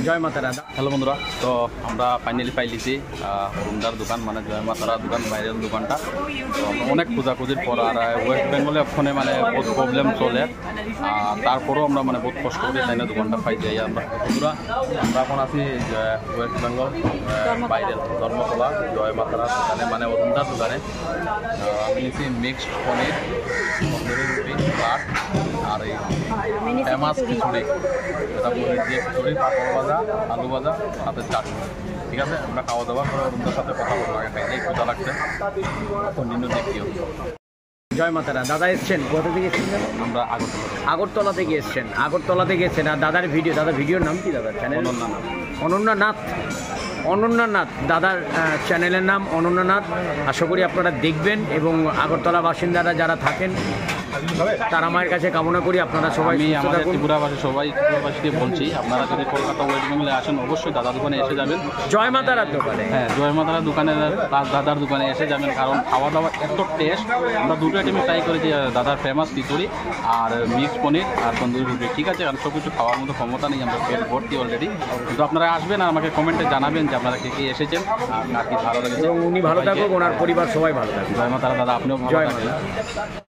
জয় মাতা রাধা। হ্যালো বন্ধুরা, তো আমরা ফাইনালি পাইলিছি রুমদার দোকান, মানে জয় মাতারা দোকান, বাইরের দোকানটা। তো অনেক খোঁজাখুঁজির পর আর ওয়েস্ট বেঙ্গলে ফোনে মানে বহুত প্রবলেম চলে, তারপরেও আমরা মানে বহুত কষ্ট করে তাই না দোকানটা পাই যাই। আমরা বন্ধুরা আমরা এখন আছি ওয়েস্ট বেঙ্গল বাইরের ধর্মতলা জয় মাতারা দোকানে, মানে রুমদার দোকানে। আমি নিয়েছি মিক্সড পনির, তন্দুরি রুটি, ভাত আর এই ফেমাস খিচুড়ি, যেটা পনির দিয়ে খিচুড়ি, পাপড় ভাজা, আলু ভাজা, সাথে চাটনি। ঠিক আছে, আমরা খাওয়া দাওয়া করে রুমদার সাথে কথা বলবো। আগে খাইলে ক্ষুধা লাগছে, কন্টিনিউ দেখিও। জয় মাতা রাধা। দাদা এসছেন কোথা থেকে এসেছেন? আমরা আগরতলা থেকে এসছেন। আগরতলা থেকে এসছেন। আর দাদার ভিডিওর নাম কি দাদার চ্যানেল? অনন্যানাথ দাদার চ্যানেলের নাম অনন্যানাথ। আশা করি আপনারা দেখবেন এবং আগরতলা বাসিন্দারা যারা থাকেন তারা মায়ের কাছে কামনা করি আপনারা সবাই। আমি আমাদের ত্রিপুরাবাসীকে বলছি, আপনারা যদি কলকাতা ওয়েস্ট বেঙ্গলে আসেন অবশ্যই দাদার দোকানে এসে যাবেন। জয় মাতারার দোকানে, হ্যাঁ, জয় মাতারা দোকানে দাদার দোকানে এসে যাবেন, কারণ খাওয়া দাওয়া এত টেস্ট। আমরা দুটো আইটেমে ট্রাই করেছি, দাদার ফেমাস খিচুড়ি আর মিক্সড পনির আর তন্দুরি রুটি। ঠিক আছে, কারণ সব কিছু খাওয়ার মতো ক্ষমতা নেই, আমরা পেট ভর্তি অলরেডি। কিন্তু আপনারা আসবেন আর আমাকে কমেন্টে জানাবেন যে আপনারা কে এসেছেন আর কি ভালো লেগেছে। এবং উনি ভালো থাকুক, ওনার পরিবার সবাই ভালো থাকুক। জয় মাতারা দাদা, আপনিও ভালো থাকবেন।